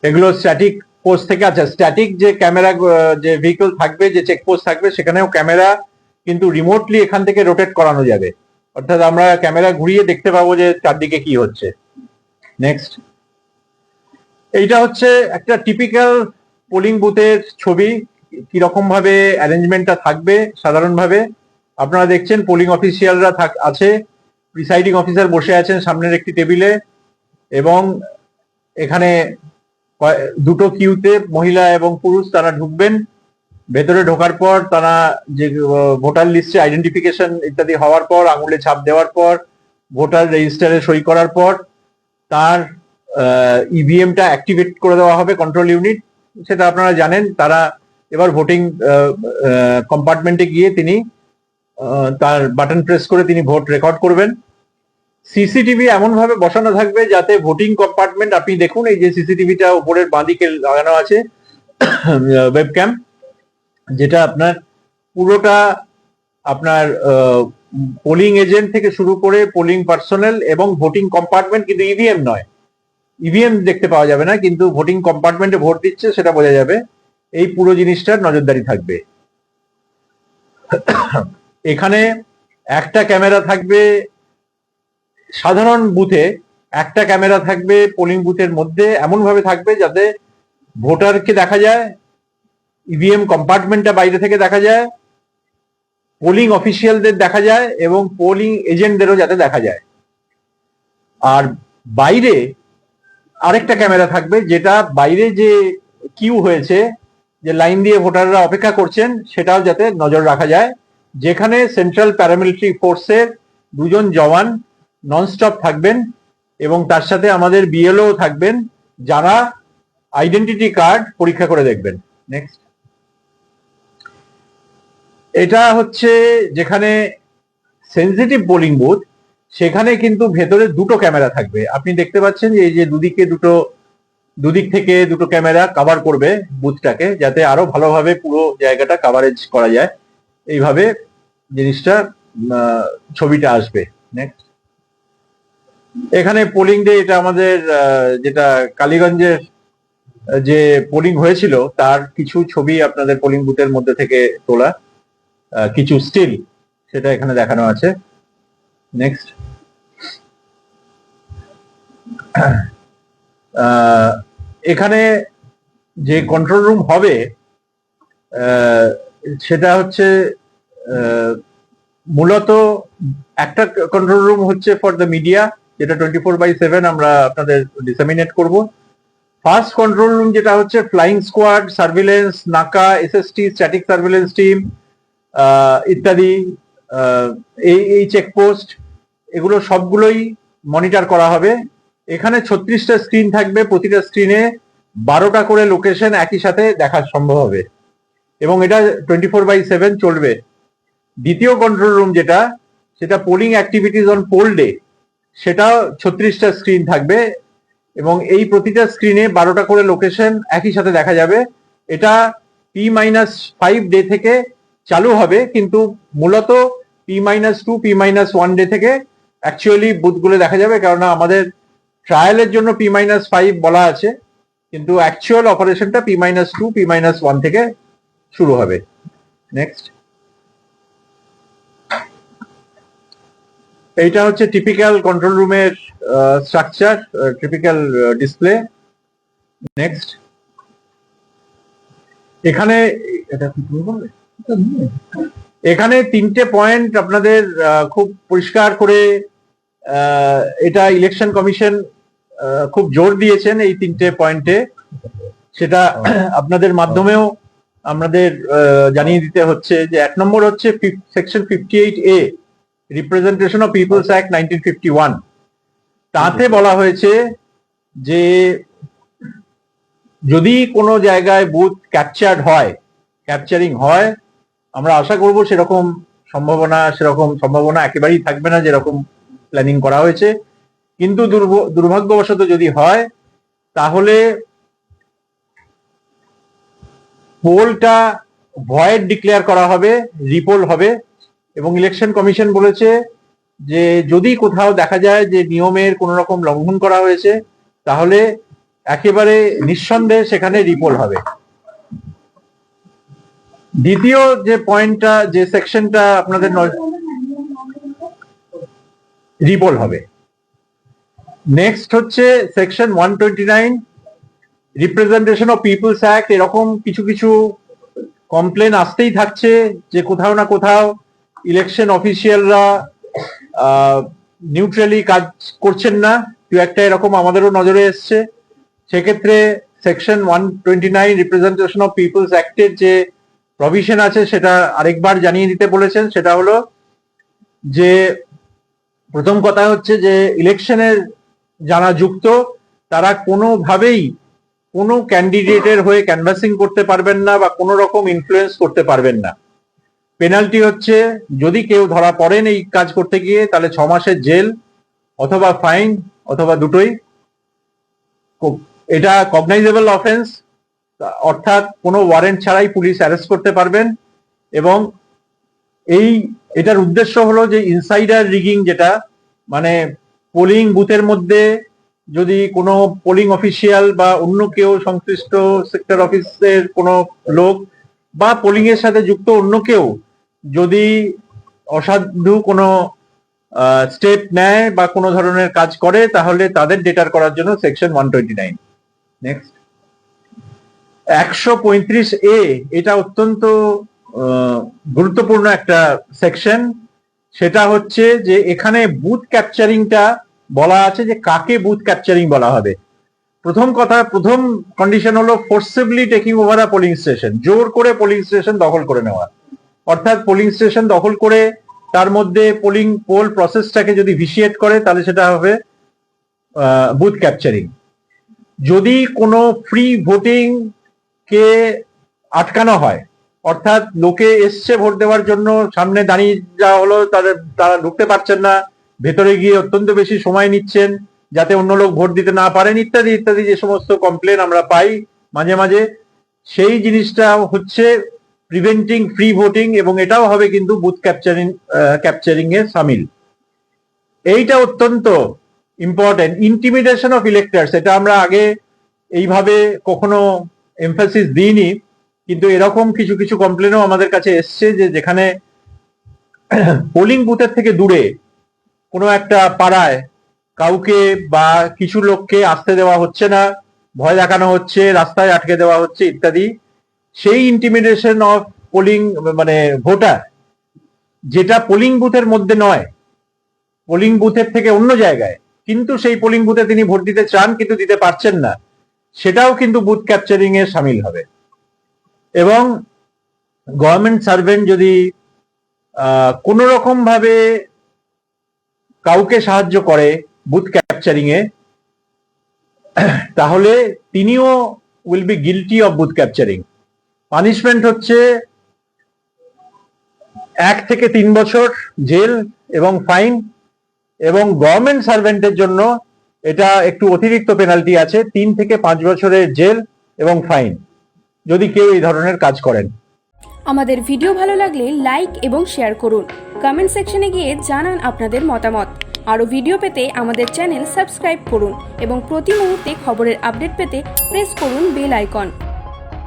এগুলো static post থেকে, আচ্ছা স্ট্যাটিক যে ক্যামেরা, যে ভেহিকল থাকবে, যে চেকপোস্ট থাকবে, সেখানেও ক্যামেরা কিন্তু রিমোটলি এখান থেকে রোটেট করানো যাবে, অর্থাৎ আমরা ক্যামেরা ঘুরিয়ে দেখতে পাবো যে চারদিকে কি হচ্ছে। নেক্সট, এইটা হচ্ছে একটা টিপিক্যাল পোলিং বুথের ছবি, কিরকম ভাবে অ্যারেঞ্জমেন্টটা থাকবে। সাধারণভাবে আপনারা দেখছেন পোলিং অফিসিয়ালরা আছে, প্রিসাইডিং অফিসার বসে আছেন সামনের একটি টেবিলে, এবং এখানে দুটো কিউতে মহিলা এবং পুরুষ তারা ঢুকবেন। ভেতরে ঢোকার পর তারা যে ভোটার লিস্টে আইডেন্টিফিকেশন ইত্যাদি হওয়ার পর, আঙুলে ছাপ দেওয়ার পর, ভোটার রেজিস্টারে সই করার পর তার ইভিএমটা অ্যাক্টিভেট করে দেওয়া হবে কন্ট্রোল ইউনিট, সেটা আপনারা জানেন। তারা এবার ভোটিং কম্পার্টমেন্টে গিয়ে তিনি তার বাটন প্রেস করে তিনি ভোট রেকর্ড করবেন। সিসিটিভি এমন ভাবে বসানো থাকবে যাতে ভোটিং কম্পার্টমেন্ট, আপনি দেখুন এই যে সিসিটিভিটা উপরের বাঁদিকে লাগানো আছে ওয়েবক্যাম, যেটা আপনার পুরোটা আপনার পোলিং এজেন্ট থেকে শুরু করে পোলিং পার্সোনেল এবং ভোটিং কম্পার্টমেন্ট, কিন্তু ইভিএম নয়, ইভিএম দেখতে পাওয়া যাবে না, কিন্তু ভোটিং কম্পার্টমেন্টে ভোট দিচ্ছে সেটা বোঝা যাবে। এই পুরো জিনিসটার নজরদারি থাকবে। এখানে একটা ক্যামেরা থাকবে সাধারণ বুথে, একটা ক্যামেরা থাকবে পোলিং বুথের মধ্যে, এমন ভাবে থাকবে যাতে ভোটারকে দেখা যায়, ইভিএম কম্পার্টমেন্টটা বাইরে থেকে দেখা যায়, পোলিং অফিসিয়ালদের দেখা যায় এবং পোলিং এজেন্টদেরও যাতে দেখা যায়। আর বাইরে আরেকটা ক্যামেরা থাকবে, যেটা বাইরে যে কিউ হয়েছে, যে লাইন দিয়ে ভোটাররা অপেক্ষা করছেন, সেটাও যাতে নজর রাখা যায়, যেখানে সেন্ট্রাল প্যারামিলিটারি ফোর্সের দুজন জওয়ান ননস্টপ থাকবেন এবং তার সাথে আমাদের বিএলও থাকবেন, যারা আইডেন্টিটি কার্ড পরীক্ষা করে দেখবেন। নেক্সট, এটা হচ্ছে যেখানে সেন্সিটিভ পোলিং বুথ, সেখানে কিন্তু ভেতরে দুটো ক্যামেরা থাকবে। আপনি দেখতে পাচ্ছেন যে এই যে দুদিক থেকে দুটো ক্যামেরা কভার করবে বুথটাকে, যাতে আরো ভালোভাবে পুরো জায়গাটা কভারেজ করা যায়। এইভাবে জিনিসটা ছবিটা আসবে। নেক্সট, এখানে পোলিং ডে, এটা আমাদের যেটা কালীগঞ্জের যে পোলিং হয়েছিল তার কিছু ছবি আপনাদের পোলিং বুথের মধ্যে থেকে তোলা, কিছু স্টিল, সেটা এখানে দেখানো আছে। নেক্সট, এখানে যে কন্ট্রোল রুম হবে সেটা হচ্ছে মূলত একটা কন্ট্রোল রুম হচ্ছে ফর দ্য মিডিয়া, যেটা 24/7 আমরা আপনাদের ডিসেমিনেট করব। ফার্স্ট কন্ট্রোল রুম যেটা হচ্ছে ফ্লাইং স্কোয়াড, সার্ভিলেন্স, নাকা, এসএসটি, স্ট্যাটিক সার্ভিলেন্স টিম ইত্যাদি, এই চেকপোস্ট, এগুলো সবগুলোই মনিটর করা হবে। এখানে 36টা স্ক্রিন থাকবে, প্রতিটা স্ক্রিনে 12টা করে লোকেশন একই সাথে দেখা সম্ভব হবে এবং এটা 24/7 চলবে। দ্বিতীয় কন্ট্রোল রুম যেটা, সেটা polling activities on poll day, সেটা 36টা স্ক্রিন থাকবে এবং এই প্রতিটা স্ক্রিনে 12টা করে লোকেশন একই সাথে দেখা যাবে। এটা P-5 ডে থেকে চালু হবে, কিন্তু মূলত P-2, P-1 ডে থেকে অ্যাকচুয়ালি বুথগুলো দেখা যাবে, কারণ আমাদের ট্রায়ালের জন্য P-5 বলা আছে, কিন্তু অ্যাকচুয়াল অপারেশনটা P-2, P-1 থেকে শুরু হবে। নেক্সট, এইটা হচ্ছে টিপিক্যাল কন্ট্রোল রুমের স্ট্রাকচার, টিপিক্যাল ডিসপ্লে। নেক্সট, এখানে এখানে 3টে পয়েন্ট আপনাদের খুব পরিষ্কার করে, এটা ইলেকশন কমিশন খুব জোর দিয়েছেন এই 3টে পয়েন্টে, সেটা আপনাদের মাধ্যমেও আমাদের জানিয়ে দিতে হচ্ছে। যে 1 নম্বর হচ্ছে section 58A, representation of people's act 1951। তাতে বলা হয়েছে যে যদি কোনো জায়গায় বুথ ক্যাপচারিং হয়, আমরা আশা করব সেরকম সম্ভাবনা একেবারেই থাকবে না যেরকম প্ল্যানিং করা হয়েছে, কিন্তু দুর্ভাগ্যবশত যদি হয়, তাহলে পোলটা ভয়েড ডিক্লেয়ার করা হবে, রিপোল হবে। এবং ইলেকশন কমিশন বলেছে যে যদি কোথাও দেখা যায় যে নিয়মের কোন রকম লঙ্ঘন করা হয়েছে, তাহলে একেবারে নিঃসন্দেহে সেখানে রিপোল হবে। দ্বিতীয় যে পয়েন্টটা, যে সেকশনটা আপনাদের রিপোল হবে। নেক্সট হচ্ছে section 129 representation of people's act. এরকম কিছু কিছু কমপ্লেন আসতেই থাকছে যে কোথাও না কোথাও ইলেকশন অফিসিয়ালরা নিউট্রালি কাজ করছেন না, দু একটা এরকম আমাদেরও নজরে এসছে। সেক্ষেত্রে সেকশন 129 রিপ্রেজেন্টেশন অফ পিপলস অ্যাক্টের যে প্রভিশন আছে সেটা আরেকবার জানিয়ে দিতে বলেছেন। সেটা হলো যে প্রথম কথা হচ্ছে যে ইলেকশনের যারা যুক্ত তারা কোনোভাবেই কোনো ক্যান্ডিডেটের হয়ে ক্যানভাসিং করতে পারবেন না বা কোনো রকম ইনফ্লুয়েন্স করতে পারবেন না। পেনাল্টি হচ্ছে, যদি কেউ ধরা পড়েন এই কাজ করতে গিয়ে, তাহলে 6 মাসের জেল অথবা ফাইন অথবা দুটোই। এটা কগনাইজেবল অফেন্স, অর্থাৎ কোনো ওয়ারেন্ট ছাড়াই পুলিশ অ্যারেস্ট করতে পারবেন। এবং এটার উদ্দেশ্য হলো যে ইনসাইডার রিগিং, যেটা মানে পোলিং বুথের মধ্যে যদি কোনো পোলিং অফিসিয়াল বা অন্য কেউ সংশ্লিষ্ট সেক্টর অফিসের কোনো লোক বা পোলিং এর সাথে যুক্ত অন্য কেউ যদি অসাধু কোনো স্টেপ নেয় বা কোনো ধরনের কাজ করে, তাহলে তাদের ডেটার করার জন্য সেকশন 129। নেক্সট 135A, এটা অত্যন্ত গুরুত্বপূর্ণ একটা সেকশন। সেটা হচ্ছে যে এখানে বুথ ক্যাপচারিংটা বলা আছে যে কাকে বুথ ক্যাপচারিং বলা হবে। প্রথম কন্ডিশন হলো ফোর্সিবলি টেকিং ওভার আ পোলিং স্টেশন, জোর করে পোলিং স্টেশন দখল করে নেওয়া। অর্থাৎ পোলিং স্টেশন দখল করে তার মধ্যে পোল প্রসেসটাকে যদি ভিসিয়েট করে, তাহলে সেটা হবে বুথ ক্যাপচারিং। যদি কোনো ফ্রি ভোটিং কে আটকানো হয়, অর্থাৎ লোকে এসছে ভোট দেওয়ার জন্য, সামনে দাঁড়িয়ে যাওয়া হলো, তারা ঢুকতে পারছেন না, ভেতরে গিয়ে অত্যন্ত বেশি সময় নিচ্ছেন যাতে অন্য লোক ভোট দিতে না পারেন, ইত্যাদি ইত্যাদি যে সমস্ত কমপ্লেন আমরা পাই মাঝে মাঝে, সেই জিনিসটা হচ্ছে প্রিভেন্টিং ফ্রি ভোটিং, এবং এটাও হবে কিন্তু বুথ ক্যাপচারিং এ সামিল। এইটা অত্যন্ত ইম্পর্টেন্ট। ইন্টিমিডেশন অফ ইলেক্টার্স, এটা আমরা আগে এইভাবে কখনো এমফাসিস দিইনি, কিন্তু এরকম কিছু কিছু কমপ্লেনও আমাদের কাছে এসছে যে যেখানে পোলিং বুথের থেকে দূরে কোনো একটা পাড়ায় কাউকে বা কিছু লোককে আসতে দেওয়া হচ্ছে না, ভয় দেখানো হচ্ছে, রাস্তায় আটকে দেওয়া হচ্ছে ইত্যাদি। সেই ইন্টিমিডেশন অফ পোলিং মানে ভোটার, যেটা পোলিং বুথের মধ্যে নয়, পোলিং বুথের থেকে অন্য জায়গায়, কিন্তু সেই পোলিং বুথে তিনি ভোট দিতে চান কিন্তু দিতে পারছেন না, সেটাও কিন্তু বুথ ক্যাপচারিং এ সামিল হবে। এবং গভর্নমেন্ট সার্ভেন্ট যদি কোনো রকম ভাবে কাউকে সাহায্য করে বুথ ক্যাপচারিং এ, তাহলে তিনিও will be guilty of booth capturing. Punishment হচ্ছে 1 থেকে 3 বছর জেল এবং ফাইন। এবং গভর্নমেন্ট সার্ভেন্টের জন্য এটা একটু অতিরিক্ত পেনাল্টি আছে, 3 থেকে 5 বছরের জেল এবং ফাইন যদি কেউ এই ধরনের কাজ করেন। আমাদের ভিডিও ভালো লাগলে লাইক এবং শেয়ার করুন। কমেন্ট সেকশনে গিয়ে জানান আপনাদের মতামত। আরও ভিডিও পেতে আমাদের চ্যানেল সাবস্ক্রাইব করুন এবং প্রতি মুহূর্তে খবরের আপডেট পেতে প্রেস করুন বেল আইকন।